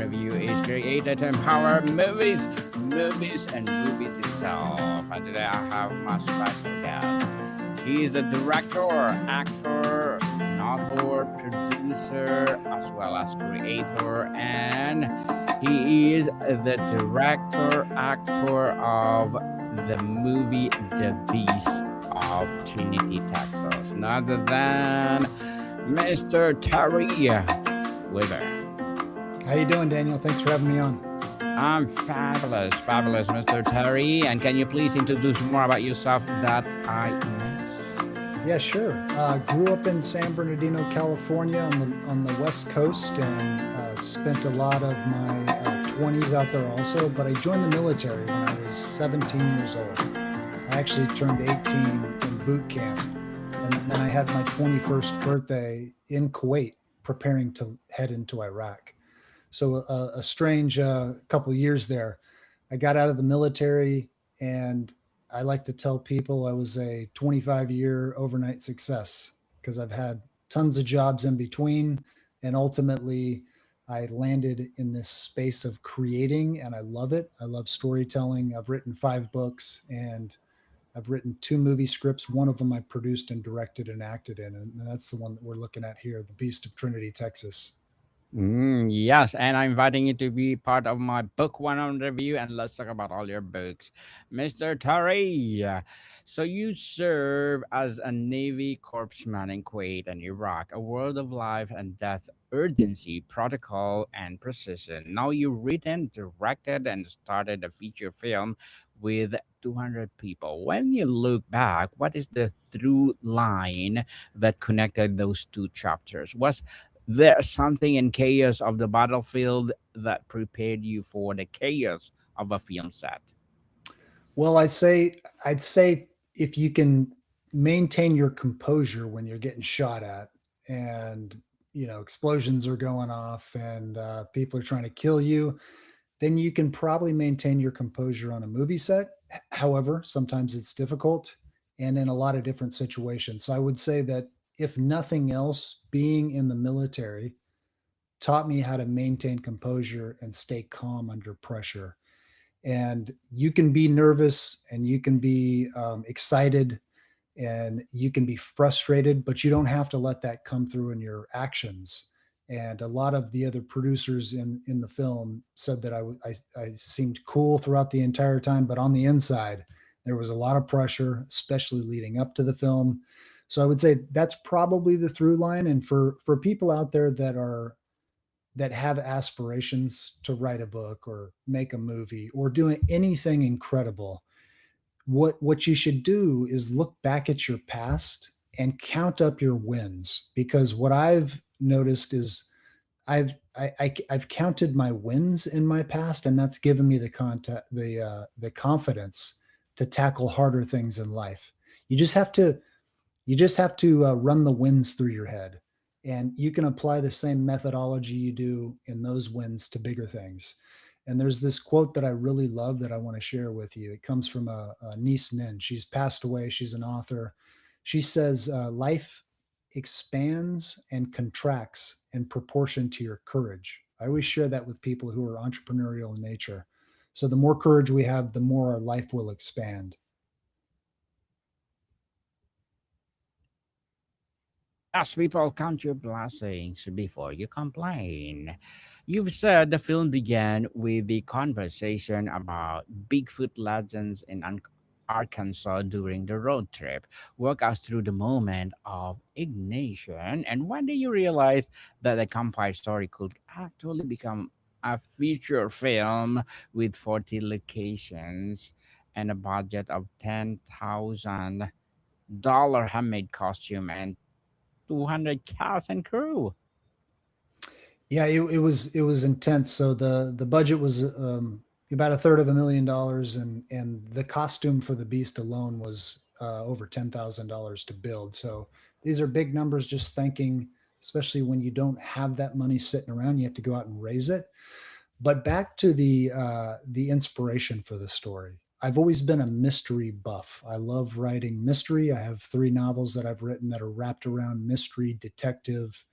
Review is created to empower movies, and movies itself. And today I have my special guest. He is a director, actor, an author, producer, as well as creator, and he is the director, actor of the movie The Beast of Trinity, Texas. None other than Mr. Terry Weaver. How you doing, Daniel? Thanks for having me on. I'm fabulous, Mr. Terry. And can you please introduce more about yourself that I miss? Yeah, sure. Grew up in San Bernardino, California, on the West Coast, and spent a lot of my 20s out there also. But I joined the military when I was 17 years old. I actually turned 18 in boot camp, and then I had my 21st birthday in Kuwait, preparing to head into Iraq. So a strange couple years there. I got out of the military, and I like to tell people I was a 25-year overnight success because I've had tons of jobs in between, and ultimately I landed in this space of creating, and I love it. I love storytelling. I've written 5 books, and I've written 2 movie scripts. One of them I produced and directed and acted in, and that's the one that we're looking at here, The Beast of Trinity, Texas. Yes, and I'm inviting you to be part of my book one on review, and let's talk about all your books, Mr. Tari. So you serve as a Navy corpsman in Kuwait and Iraq, a world of life and death, urgency, protocol, and precision. Now you've written, directed, and started a feature film with 200 people. When you look back, what is the through line that connected those two chapters? Was there's something in chaos of the battlefield that prepared you for the chaos of a film set. Well, I'd say if you can maintain your composure when you're getting shot at, and explosions are going off, and people are trying to kill you, then you can probably maintain your composure on a movie set. However, sometimes it's difficult, and in a lot of different situations. So I would say that if nothing else, being in the military taught me how to maintain composure and stay calm under pressure. And you can be nervous, and you can be excited, and you can be frustrated, but you don't have to let that come through in your actions. And a lot of the other producers in the film said that I seemed cool throughout the entire time, but on the inside, there was a lot of pressure, especially leading up to the film. So I would say that's probably the through line. And for people out there that have aspirations to write a book or make a movie or doing anything incredible, what you should do is look back at your past and count up your wins, because what I've noticed is I've counted my wins in my past, and that's given me the confidence to tackle harder things in life. You just have to run the wins through your head, and you can apply the same methodology you do in those wins to bigger things. And there's this quote that I really love that I want to share with you. It comes from a niece Nin. She's passed away. She's an author. She says, "Life expands and contracts in proportion to your courage." I always share that with people who are entrepreneurial in nature. So the more courage we have, the more our life will expand. As people, count your blessings before you complain. You've said the film began with the conversation about Bigfoot legends in Arkansas during the road trip. Walk us through the moment of ignition, and when do you realize that the campfire story could actually become a feature film with 40 locations and a budget of $10,000 handmade costume and 200 cast and crew? Yeah, it was intense. So the budget was about a third of $1 million, and the costume for the beast alone was over $10,000 to build. So these are big numbers. Just thinking, especially when you don't have that money sitting around, you have to go out and raise it. But back to the inspiration for the story. I've always been a mystery buff. I love writing mystery. I have 3 novels that I've written that are wrapped around mystery, detective,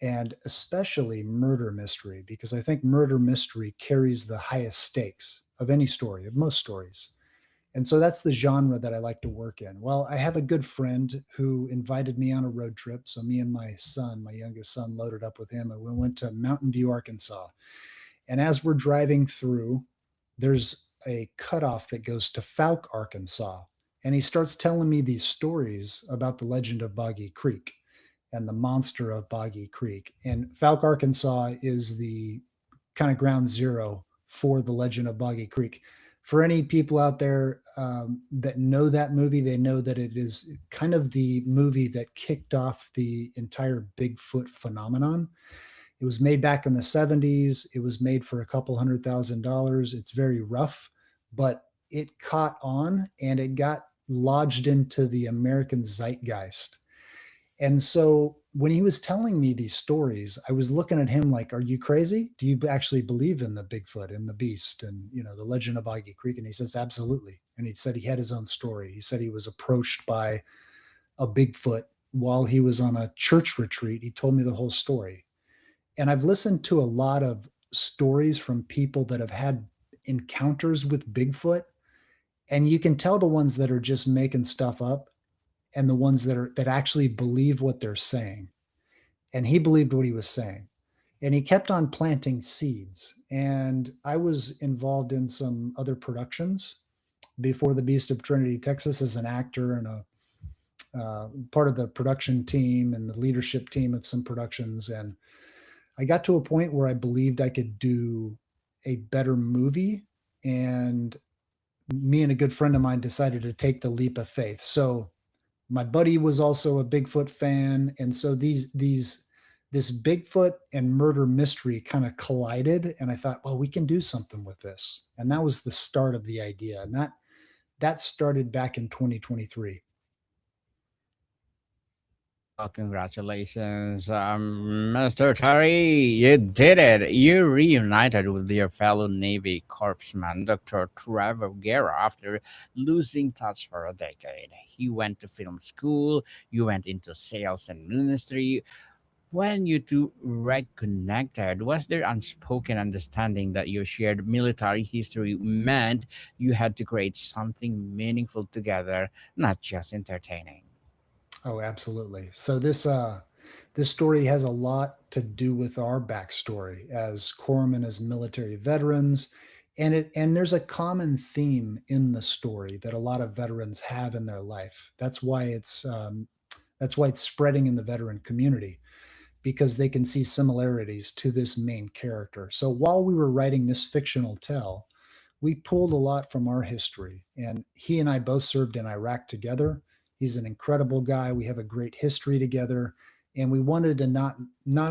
and especially murder mystery, because I think murder mystery carries the highest stakes of any story, of most stories. And so that's the genre that I like to work in. Well, I have a good friend who invited me on a road trip. So me and my son, my youngest son, loaded up with him and we went to Mountain View, Arkansas. And as we're driving through, there's a cutoff that goes to Fouke, Arkansas. And he starts telling me these stories about the legend of Boggy Creek and the monster of Boggy Creek. And Fouke, Arkansas is the kind of ground zero for the legend of Boggy Creek. For any people out there that know that movie, they know that it is kind of the movie that kicked off the entire Bigfoot phenomenon. It was made back in the 70s. It was made for a couple $100,000. It's very rough, but it caught on and it got lodged into the American zeitgeist. And so when he was telling me these stories, I was looking at him like, are you crazy? Do you actually believe in the Bigfoot and the beast and, the legend of Boggy Creek? And he says, absolutely. And he said he had his own story. He said he was approached by a Bigfoot while he was on a church retreat. He told me the whole story. And I've listened to a lot of stories from people that have had encounters with Bigfoot, and you can tell the ones that are just making stuff up and the ones that actually believe what they're saying. And he believed what he was saying. And he kept on planting seeds. And I was involved in some other productions before the Beast of Trinity, Texas, as an actor and a part of the production team and the leadership team of some productions. And I got to a point where I believed I could do a better movie, and me and a good friend of mine decided to take the leap of faith. So my buddy was also a Bigfoot fan, and so this Bigfoot and murder mystery kind of collided, and I thought, well, we can do something with this. And that was the start of the idea. And that started back in 2023. Well, congratulations, Mr. Terry. You did it. You reunited with your fellow Navy corpsman, Dr. Trevor Guerra, after losing touch for a decade. He went to film school, you went into sales and ministry. When you two reconnected, was there unspoken understanding that your shared military history meant you had to create something meaningful together, not just entertaining? Oh, absolutely. So this story has a lot to do with our backstory as corpsmen, as military veterans, and there's a common theme in the story that a lot of veterans have in their life. That's why it's spreading in the veteran community, because they can see similarities to this main character. So while we were writing this fictional tale, we pulled a lot from our history. And he and I both served in Iraq together. He's an incredible guy. We have a great history together. And we wanted to not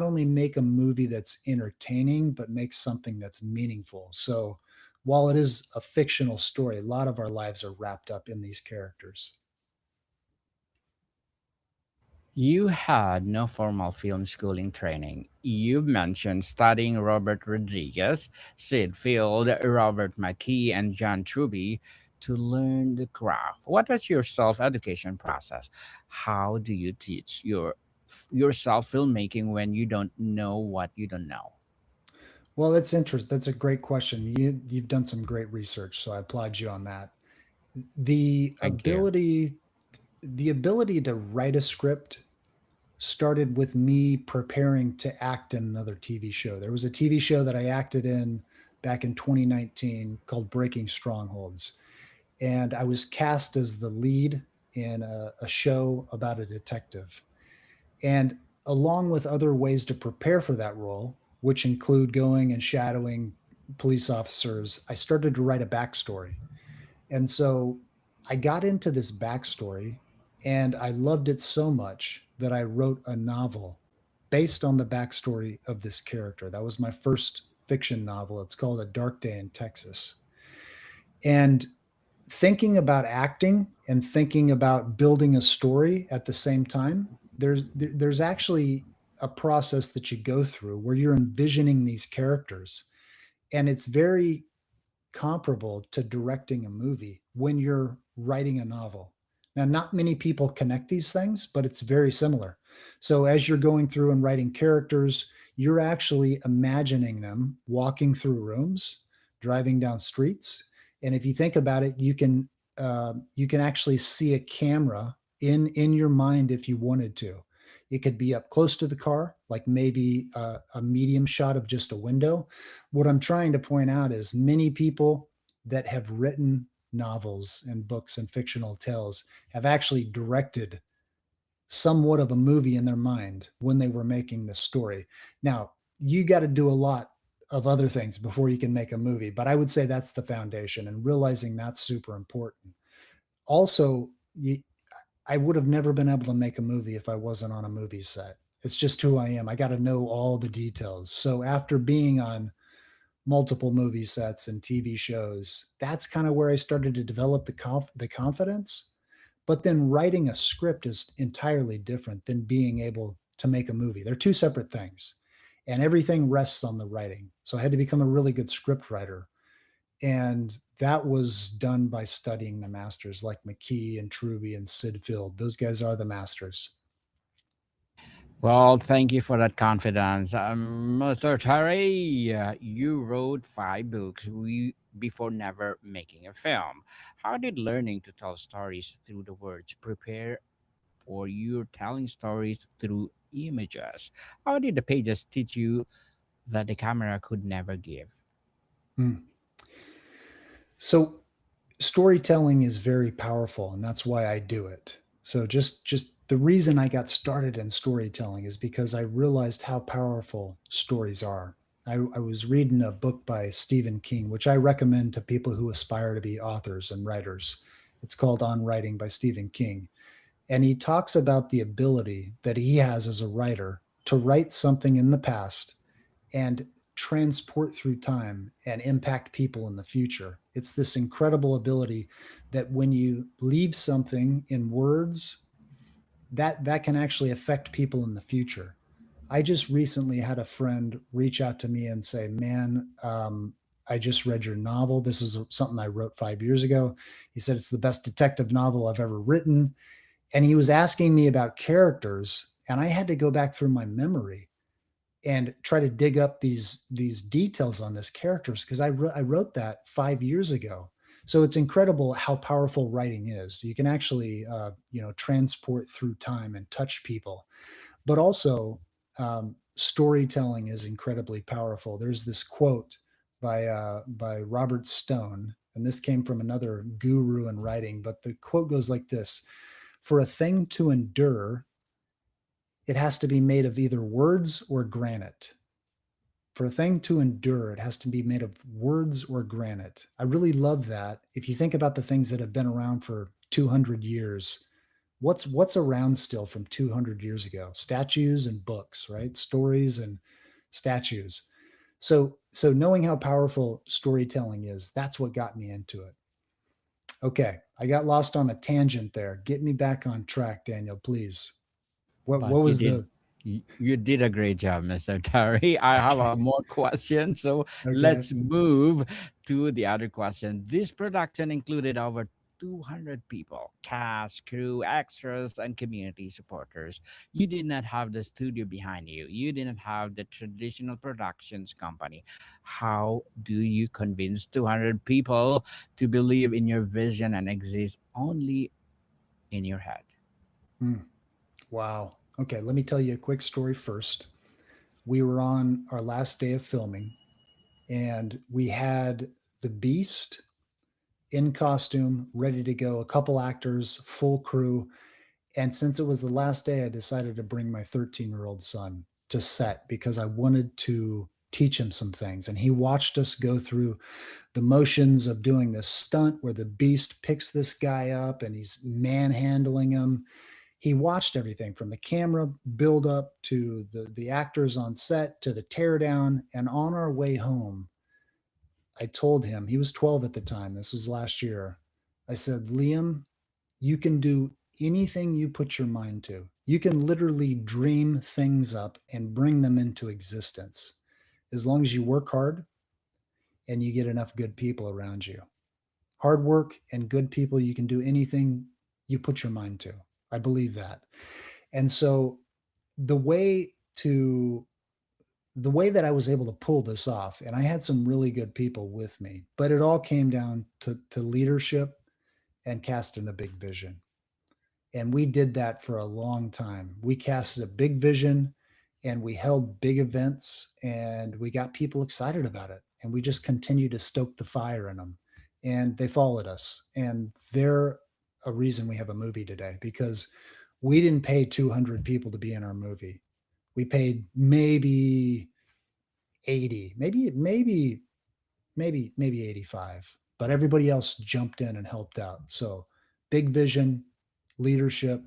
only make a movie that's entertaining, but make something that's meaningful. So while it is a fictional story, a lot of our lives are wrapped up in these characters. You had no formal film schooling training. You mentioned studying Robert Rodriguez, Sid Field, Robert McKee, and John Truby to learn the craft. What was your self-education process? How do you teach yourself filmmaking when you don't know what you don't know? Well, that's interesting. That's a great question. You've done some great research, so I applaud you on that. The Thank you. ability the ability to write a script started with me preparing to act in another TV show. There was a TV show that I acted in back in 2019 called Breaking Strongholds, and I was cast as the lead in a show about a detective. And along with other ways to prepare for that role, which include going and shadowing police officers, I started to write a backstory. And so I got into this backstory and I loved it so much that I wrote a novel based on the backstory of this character. That was my first fiction novel. It's called A Dark Day in Texas. And thinking about acting and thinking about building a story at the same time, there's actually a process that you go through where you're envisioning these characters, and it's very comparable to directing a movie when you're writing a novel. Now, not many people connect these things, but it's very similar. So as you're going through and writing characters, you're actually imagining them walking through rooms, driving down streets. And if you think about it, you can actually see a camera in your mind if you wanted to. It could be up close to the car, like maybe a medium shot of just a window. What I'm trying to point out is many people that have written novels and books and fictional tales have actually directed somewhat of a movie in their mind when they were making the story. Now, you got to do a lot of other things before you can make a movie, but I would say that's the foundation and realizing that's super important. Also, I would have never been able to make a movie if I wasn't on a movie set. It's just who I am. I got to know all the details. So after being on multiple movie sets and TV shows, that's kind of where I started to develop the confidence. But then writing a script is entirely different than being able to make a movie. They're two separate things, and everything rests on the writing. So I had to become a really good script writer. And that was done by studying the masters like McKee and Truby and Sid Field. Those guys are the masters. Well, thank you for that confidence. Mr. Terry, you wrote 5 books before never making a film. How did learning to tell stories through the words prepare for you telling stories through images? How did the pages teach you that the camera could never give? Mm. So storytelling is very powerful, and that's why I do it. So just the reason I got started in storytelling is because I realized how powerful stories are. I was reading a book by Stephen King, which I recommend to people who aspire to be authors and writers. It's called On Writing by Stephen King. And he talks about the ability that he has as a writer to write something in the past and transport through time and impact people in the future. It's this incredible ability that when you leave something in words, that can actually affect people in the future. I just recently had a friend reach out to me and say, "Man, I just read your novel. This is something I wrote 5 years ago." He said it's the best detective novel I've ever written, and he was asking me about characters, and I had to go back through my memory and try to dig up these details on this characters because I wrote that 5 years ago. So it's incredible how powerful writing is. You can actually transport through time and touch people, but also storytelling is incredibly powerful. There's this quote by Robert Stone, and this came from another guru in writing, but the quote goes like this: "For a thing to endure, it has to be made of either words or granite. For a thing to endure, it has to be made of words or granite." I really love that. If you think about the things that have been around for 200 years, what's around still from 200 years ago? Statues and books, right? Stories and statues. So knowing how powerful storytelling is, that's what got me into it. Okay, I got lost on a tangent there. Get me back on track, Daniel, please. But What was the you did a great job, Mr. Terry. I have Okay. a more question, so Okay. let's move to the other question. This production included over 200 people, cast, crew, extras, and community supporters. You did not have the studio behind you. You didn't have the traditional productions company. How do you convince 200 people to believe in your vision and exist only in your head? Hmm. Wow. Okay, let me tell you a quick story first. We were on our last day of filming, and we had the Beast in costume, ready to go, a couple actors, full crew. And since it was the last day, I decided to bring my 13-year-old son to set because I wanted to teach him some things. And he watched us go through the motions of doing this stunt where the Beast picks this guy up and he's manhandling him. He watched everything from the camera build up to the actors on set to the teardown. And on our way home, I told him, he was 12 at the time. This was last year. I said, "Liam, you can do anything you put your mind to. You can literally dream things up and bring them into existence as long as you work hard and you get enough good people around you. Hard work and good people, you can do anything you put your mind to." I believe that. And so the way to the way that I was able to pull this off, and I had some really good people with me, but it all came down to leadership and casting a big vision. And we did that for a long time. We casted a big vision and we held big events and we got people excited about it. And we just continued to stoke the fire in them. And they followed us. And they're a reason we have a movie today because we didn't pay 200 people to be in our movie. We paid maybe 80, maybe 85, but everybody else jumped in and helped out. So big vision, leadership,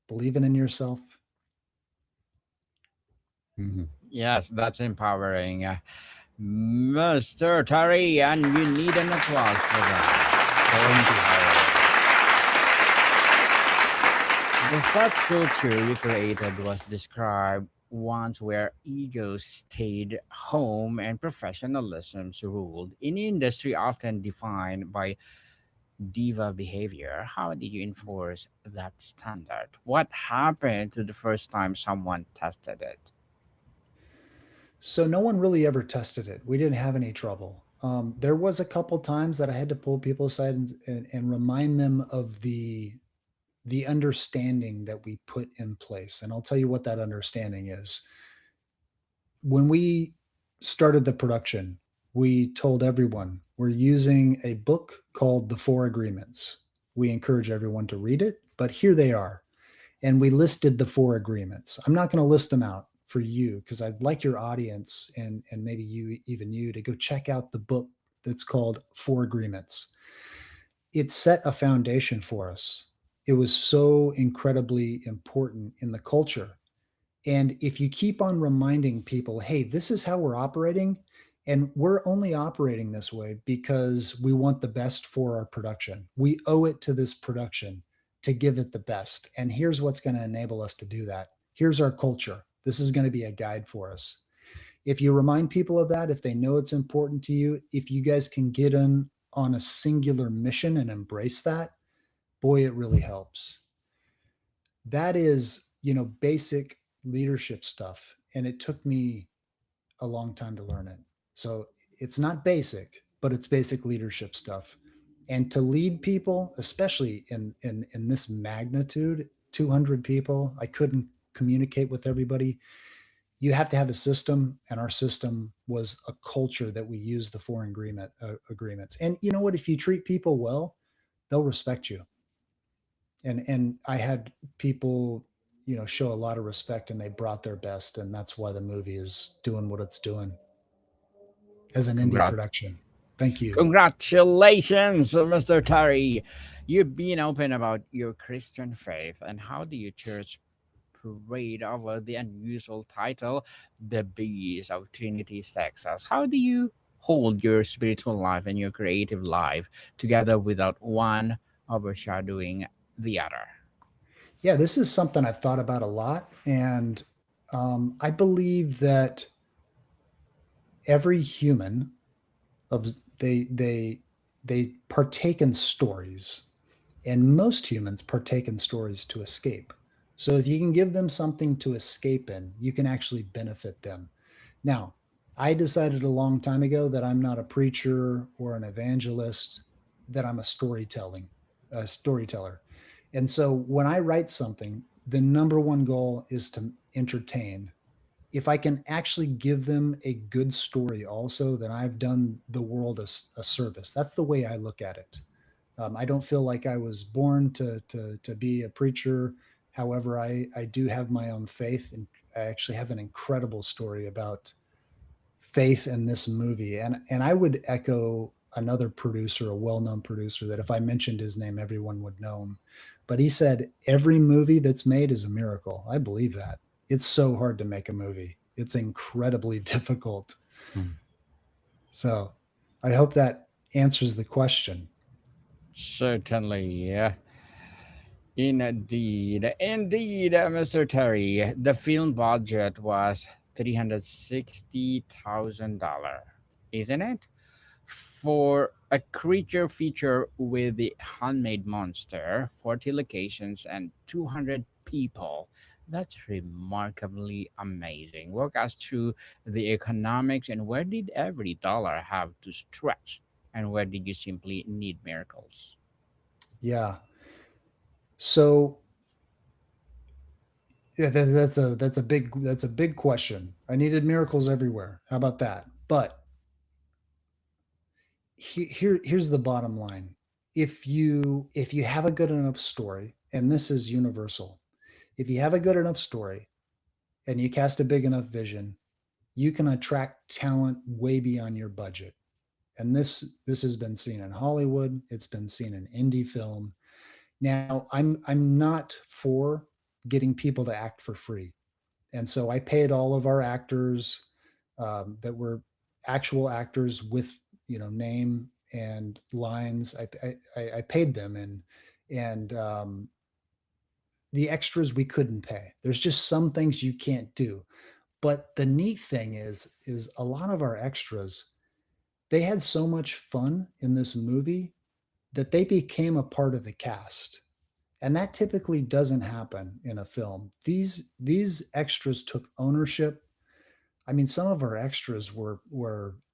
believing in yourself. Mhm. Yes, that's empowering. Mr. Terry, and you need an applause for Thank you. that. So inspiring. The subculture you created was described once where egos stayed home and professionalism ruled. In an industry often defined by diva behavior, how did you enforce that standard? What happened to the first time someone tested it? So no one really ever tested it. We didn't have any trouble. There was a couple times that I had to pull people aside and remind them of the understanding that we put in place. And I'll tell you what that understanding is. When we started the production, we told everyone we're using a book called The Four Agreements. We encourage everyone to read it, but here they are. And we listed the four agreements. I'm not going to list them out for you because I'd like your audience and maybe you to go check out the book that's called Four Agreements. It set a foundation for us. It was so incredibly important in the culture. And if you keep on reminding people, hey, this is how we're operating, and we're only operating this way because we want the best for our production. We owe it to this production to give it the best. And here's what's going to enable us to do that. Here's our culture. This is going to be a guide for us. If you remind people of that, if they know it's important to you, if you guys can get in on a singular mission and embrace that, boy, it really helps. That is, basic leadership stuff. And it took me a long time to learn it. So it's not basic, but it's basic leadership stuff. And to lead people, especially in this magnitude, 200 people, I couldn't communicate with everybody. You have to have a system, and our system was a culture that we use the four agreements. And you know what? If you treat people well, they'll respect you. And I had people, show a lot of respect, and they brought their best, and that's why the movie is doing what it's doing as an indie Congrats. production. Thank you. Congratulations, Mr. Terry. You've been open about your Christian faith, and how do your church parade over the unusual title, The Bees of Trinity, Texas? How do you hold your spiritual life and your creative life together without one overshadowing the other? Yeah, this is something I've thought about a lot, and I believe that every human they they they partake in stories, and most humans partake in stories to escape. So if you can give them something to escape in, you can actually benefit them. Now, I decided a long time ago that I'm not a preacher or an evangelist, that I'm a storyteller. And so when I write something, the number one goal is to entertain. If I can actually give them a good story also, then I've done the world a service. That's the way I look at it. I don't feel like I was born to be a preacher. However, I do have my own faith, and I actually have an incredible story about faith in this movie. And I would echo another producer, a well-known producer, that if I mentioned his name, everyone would know him. But he said every movie that's made is a miracle. I believe that. It's so hard to make a movie. It's incredibly difficult. Hmm. So I hope that answers the question. Certainly, yeah. Indeed, Mr. Terry. The film budget was $360,000, isn't it? For a creature feature with the handmade monster, 40 locations, and 200 people. That's remarkably amazing. Walk us through the economics, and where did every dollar have to stretch, and where did you simply need miracles? Yeah. So yeah, that's a big question. I needed miracles everywhere. How about that? But here's the bottom line. If you have a good enough story, and this is universal, if you have a good enough story and you cast a big enough vision, you can attract talent way beyond your budget. And this has been seen in Hollywood. It's been seen in indie film. Now, I'm not for getting people to act for free, and so I paid all of our actors that were actual actors with name and lines. I paid them, and the extras we couldn't pay. There's just some things you can't do. But the neat thing is a lot of our extras, they had so much fun in this movie that they became a part of the cast. And that typically doesn't happen in a film. These extras took ownership. I mean, some of our extras were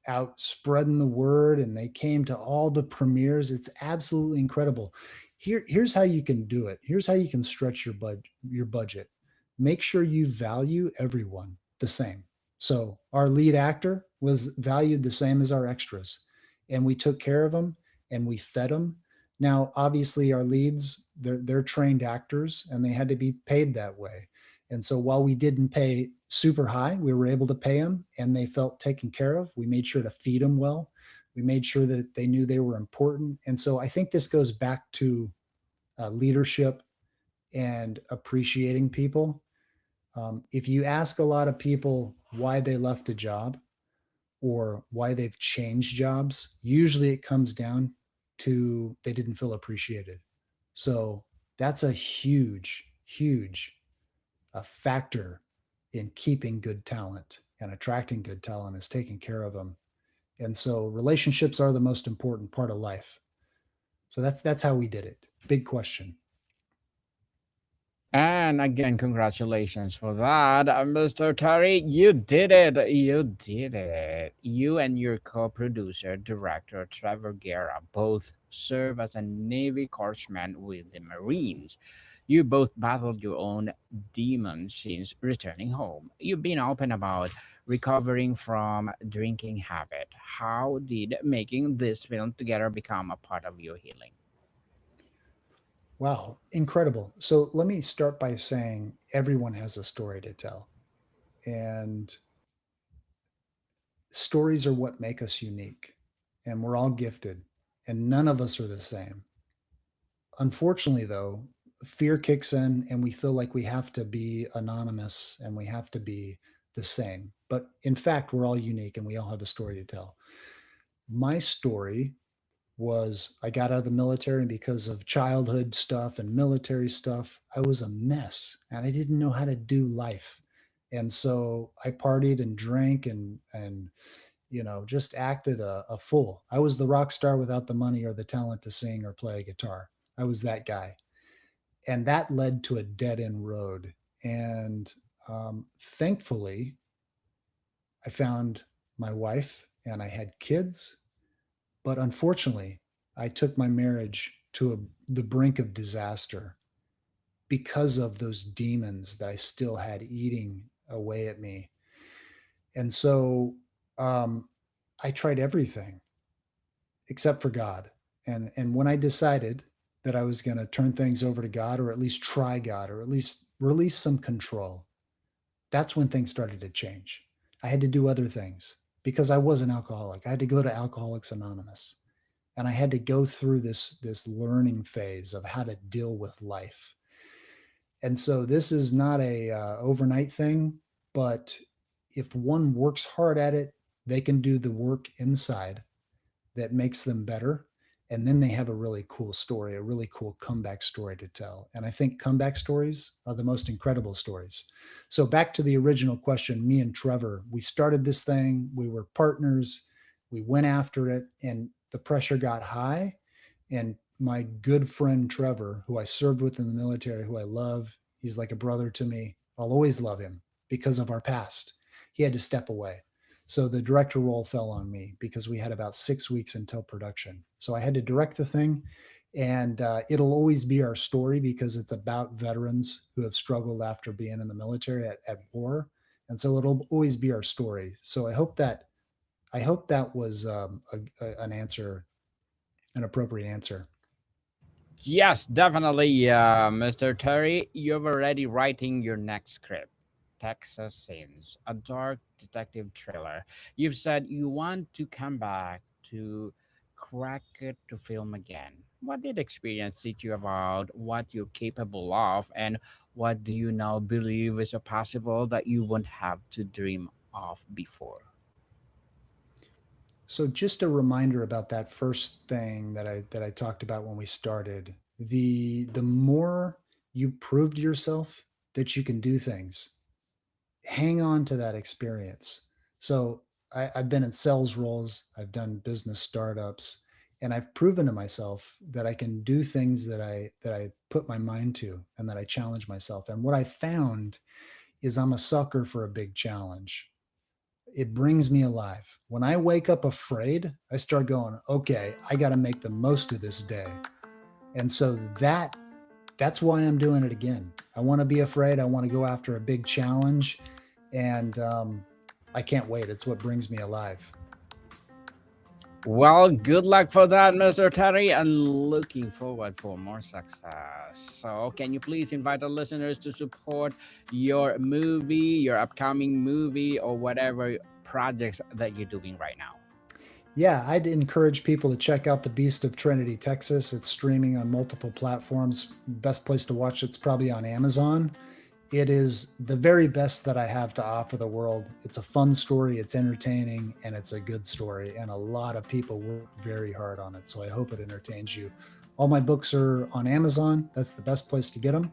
out spreading the word, and they came to all the premieres. It's absolutely incredible. Here's how you can do it. Here's how you can stretch your budget. Make sure you value everyone the same. So our lead actor was valued the same as our extras, and we took care of them and we fed them. Now, obviously, our leads, they're trained actors and they had to be paid that way. And so while we didn't pay super high, we were able to pay them and they felt taken care of. We made sure to feed them well. We made sure that they knew they were important. And so I think this goes back to leadership and appreciating people. If you ask a lot of people why they left a job or why they've changed jobs, usually it comes down to they didn't feel appreciated. So that's a huge factor in keeping good talent and attracting good talent is taking care of them. And so relationships are the most important part of life. So that's how we did it. Big question. And again, congratulations for that, Mr. Terry. You did it. You did it. You and your co producer, director Trevor Guerra, both serve as a Navy corpsman with the Marines. You both battled your own demons since returning home. You've been open about recovering from drinking habit. How did making this film together become a part of your healing? Wow, incredible. So let me start by saying everyone has a story to tell. And stories are what make us unique. And we're all gifted, and none of us are the same. Unfortunately, though, fear kicks in and we feel like we have to be anonymous and we have to be the same. But in fact, we're all unique and we all have a story to tell. My story was I got out of the military, and because of childhood stuff and military stuff, I was a mess and I didn't know how to do life. And so I partied and drank and just acted a fool. I was the rock star without the money or the talent to sing or play a guitar. I was that guy. And that led to a dead end road. And thankfully, I found my wife and I had kids. But unfortunately, I took my marriage to the brink of disaster because of those demons that I still had eating away at me. And so um, I tried everything except for God. And when I decided that I was going to turn things over to God, or at least try God, or at least release some control, that's when things started to change. I had to do other things because I was an alcoholic. I had to go to Alcoholics Anonymous, and I had to go through this learning phase of how to deal with life. And so this is not a overnight thing, but if one works hard at it, they can do the work inside that makes them better. And then they have a really cool story, a really cool comeback story to tell. And I think comeback stories are the most incredible stories. So, back to the original question, me and Trevor, we started this thing, we were partners, we went after it, and the pressure got high. And my good friend Trevor, who I served with in the military, who I love, he's like a brother to me. I'll always love him because of our past. He had to step away. So the director role fell on me because we had about 6 weeks until production. So I had to direct the thing, and it'll always be our story because it's about veterans who have struggled after being in the military at war, and so it'll always be our story. So I hope that was an answer, an appropriate answer. Yes, definitely, Mr. Terry. You're already writing your next script, Texas Scenes, a dark detective thriller. You've said you want to come back to crack it to film again. What did experience teach you about what you're capable of, and what do you now believe is a possible that you wouldn't have to dream of before? So just a reminder about that first thing that I talked about when we started. The more you prove to yourself that you can do things, hang on to that experience. So I've been in sales roles, I've done business startups, and I've proven to myself that I can do things that I put my mind to and that I challenge myself. And what I found is I'm a sucker for a big challenge. It brings me alive. When I wake up afraid, I start going, okay, I got to make the most of this day. And so that's why I'm doing it again. I want to be afraid. I want to go after a big challenge, and I can't wait. It's what brings me alive. Well, good luck for that, Mr. Terry, and looking forward for more success. So, can you please invite the listeners to support your movie, your upcoming movie, or whatever projects that you're doing right now? Yeah, I'd encourage people to check out The Beast of Trinity, Texas. It's streaming on multiple platforms. Best place to watch it's probably on Amazon. It is the very best that I have to offer the world. It's a fun story, it's entertaining, and it's a good story. And a lot of people work very hard on it. So I hope it entertains you. All my books are on Amazon. That's the best place to get them.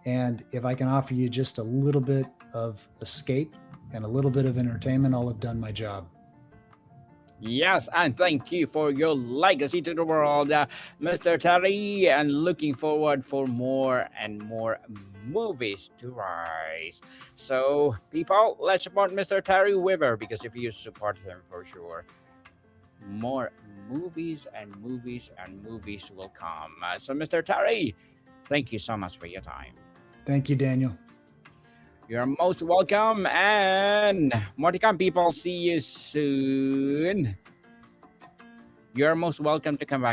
And if I can offer you just a little bit of escape and a little bit of entertainment, I'll have done my job. Yes, and thank you for your legacy to the world, Mr. Terry, and looking forward for more and more movies to rise. So, people, let's support Mr. Terry Weaver because if you support him for sure, more movies and movies and movies will come. So, Mr. Terry, thank you so much for your time. Thank you, Daniel. You're most welcome, and more to come, people. See you soon. You're most welcome to come back